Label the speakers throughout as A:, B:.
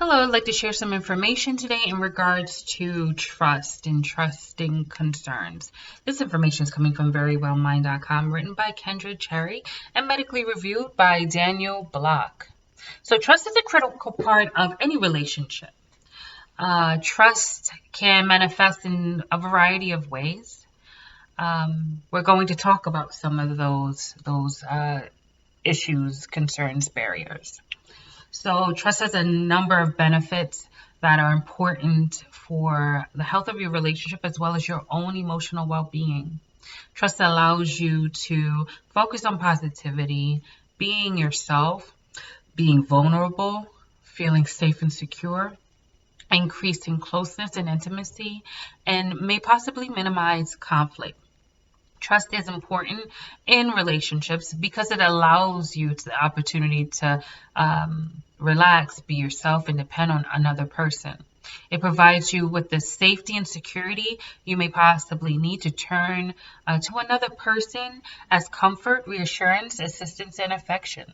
A: Hello, I'd like to share some information today in regards to trust and trusting concerns. This information is coming from verywellmind.com, written by Kendra Cherry and medically reviewed by Daniel Block. So trust is a critical part of any relationship. Trust can manifest in a variety of ways. We're going to talk about some of those issues, concerns, barriers. So trust has a number of benefits that are important for the health of your relationship as well as your own emotional well-being. Trust allows you to focus on positivity, being yourself, being vulnerable, feeling safe and secure, increasing closeness and intimacy, and may possibly minimize conflict. Trust is important in relationships because it allows you the opportunity to relax, be yourself, and depend on another person. It provides you with the safety and security you may possibly need to turn to another person as comfort, reassurance, assistance, and affection.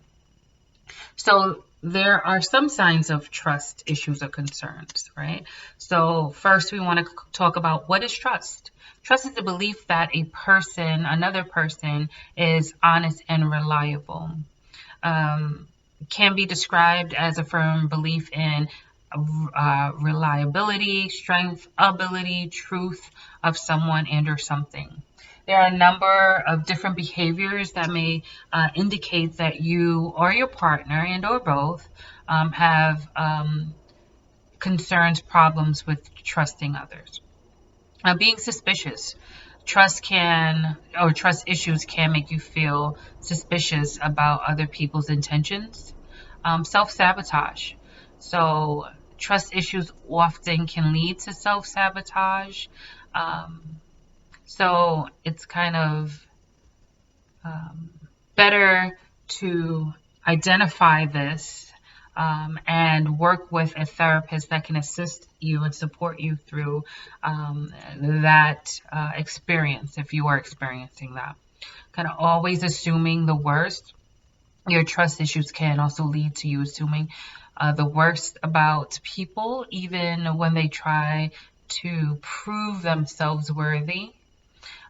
A: So there are some signs of trust issues or concerns, right? So first we want to talk about what is trust. Trust is the belief that another person is honest and reliable. Can be described as a firm belief in reliability, strength, ability, truth of someone and or something. There are a number of different behaviors that may indicate that you or your partner and or both have concerns, problems with trusting others. Being suspicious. Trust issues can make you feel suspicious about other people's intentions. Self-sabotage. So trust issues often can lead to self-sabotage. So it's kind of better to identify this and work with a therapist that can assist you and support you through that experience if you are experiencing that. Kind of always assuming the worst. Your trust issues can also lead to you assuming the worst about people, even when they try to prove themselves worthy.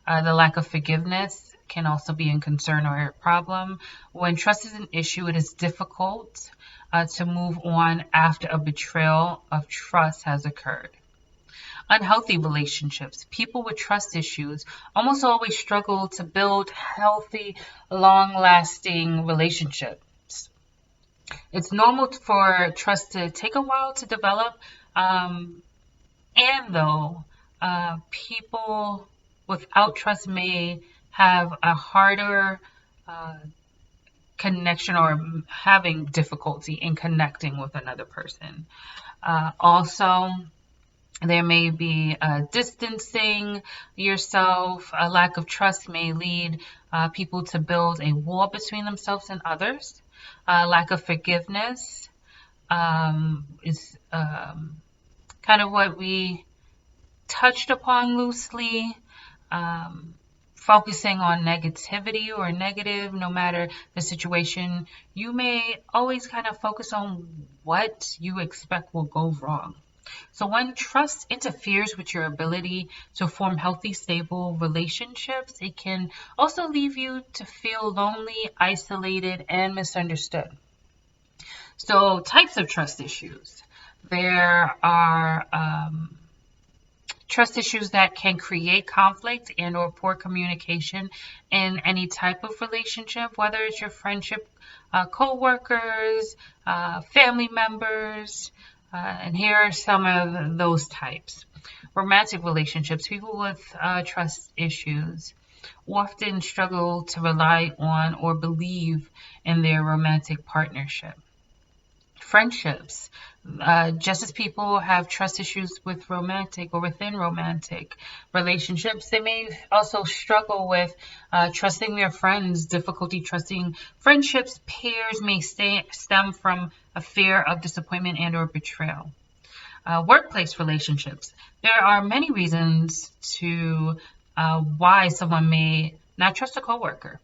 A: The lack of forgiveness can also be a concern or a problem. When trust is an issue, it is difficult to move on after a betrayal of trust has occurred. Unhealthy relationships. People with trust issues almost always struggle to build healthy, long-lasting relationships. It's normal for trust to take a while to develop, and though people without trust may have a harder connection or having difficulty in connecting with another person. Also, there may be distancing yourself. A lack of trust may lead people to build a wall between themselves and others. Lack of forgiveness is kind of what we touched upon loosely. Focusing on negativity or negative, no matter the situation, you may always kind of focus on what you expect will go wrong. So when trust interferes with your ability to form healthy, stable relationships, it can also leave you to feel lonely, isolated, and misunderstood. So types of trust issues. There are trust issues that can create conflict and or poor communication in any type of relationship, whether it's your friendship, co-workers, family members, and here are some of those types. Romantic relationships. People with trust issues often struggle to rely on or believe in their romantic partnership. Friendships. Just as people have trust issues with romantic or within romantic relationships, they may also struggle with trusting their friends, difficulty trusting friendships. Pairs may stem from a fear of disappointment and or betrayal. Workplace relationships. There are many reasons to why someone may not trust a coworker.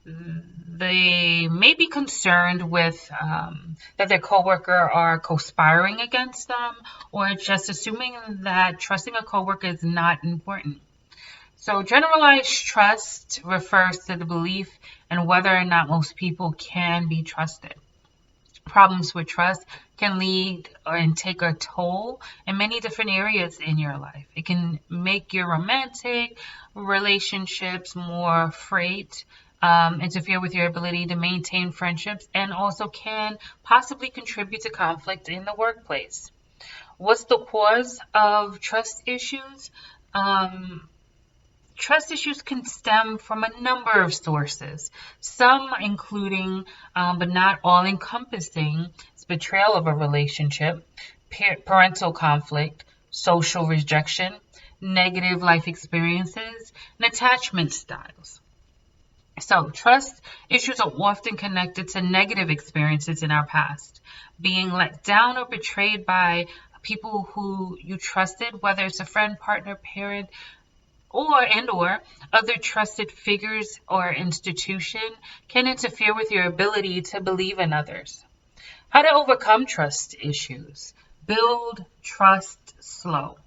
A: They may be concerned with that their coworker are conspiring against them, or just assuming that trusting a coworker is not important. So generalized trust refers to the belief in whether or not most people can be trusted. Problems with trust can lead and take a toll in many different areas in your life. It can make your romantic relationships more frayed, interfere with your ability to maintain friendships, and also can possibly contribute to conflict in the workplace. What's the cause of trust issues? Trust issues can stem from a number of sources, some including, but not all encompassing, betrayal of a relationship, parental conflict, social rejection, negative life experiences, and attachment styles. So, trust issues are often connected to negative experiences in our past, being let down or betrayed by people who you trusted, whether it's a friend, partner, parent, or other trusted figures or institution, can interfere with your ability to believe in others. How to overcome trust issues. Build trust slow.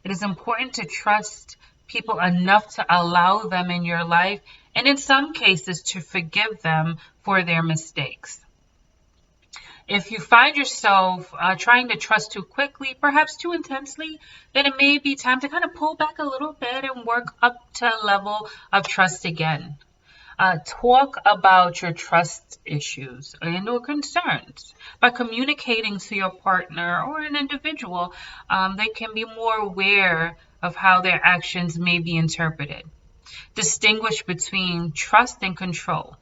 A: It is important to trust people enough to allow them in your life, and in some cases to forgive them for their mistakes. If you find yourself trying to trust too quickly, perhaps too intensely, then it may be time to kind of pull back a little bit and work up to a level of trust again. Talk about your trust issues and or concerns. By communicating to your partner or an individual, they can be more aware of how their actions may be interpreted. Distinguish between trust and control.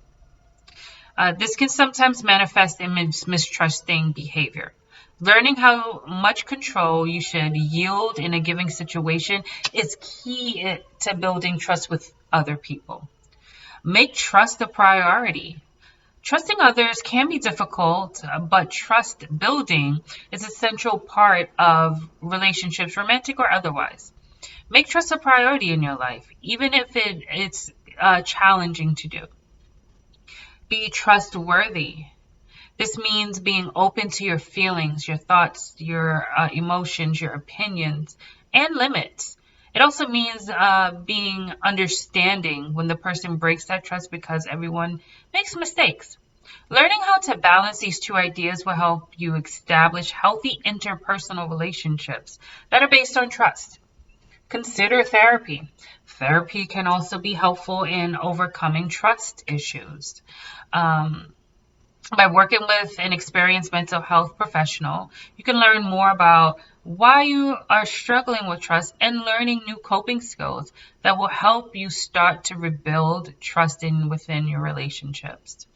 A: This can sometimes manifest in mistrusting behavior. Learning how much control you should yield in a given situation is key to building trust with other people. Make trust a priority. Trusting others can be difficult, but trust building is a central part of relationships, romantic or otherwise. Make trust a priority in your life, even if it's challenging to do. Be trustworthy. This means being open to your feelings, your thoughts, your emotions, your opinions, and limits. It also means being understanding when the person breaks that trust, because everyone makes mistakes. Learning how to balance these two ideas will help you establish healthy interpersonal relationships that are based on trust. Consider therapy. Therapy can also be helpful in overcoming trust issues. By working with an experienced mental health professional, you can learn more about why you are struggling with trust and learning new coping skills that will help you start to rebuild trust within your relationships.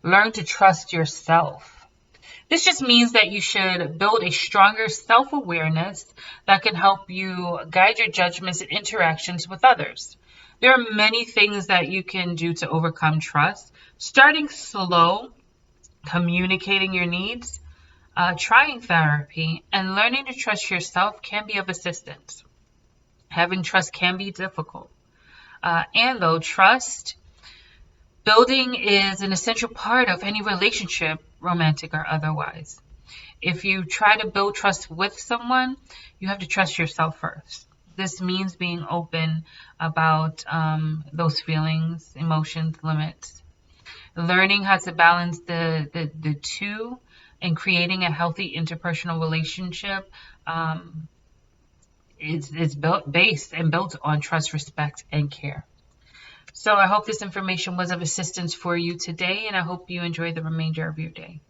A: Learn to trust yourself. This just means that you should build a stronger self-awareness that can help you guide your judgments and interactions with others. There are many things that you can do to overcome trust. Starting slow, communicating your needs, trying therapy, and learning to trust yourself can be of assistance. Having trust can be difficult. And though trust building is an essential part of any relationship, romantic or otherwise. If you try to build trust with someone, you have to trust yourself first. This means being open about those feelings, emotions, limits. Learning how to balance the two and creating a healthy interpersonal relationship is based on trust, respect, and care. So I hope this information was of assistance for you today, and I hope you enjoy the remainder of your day.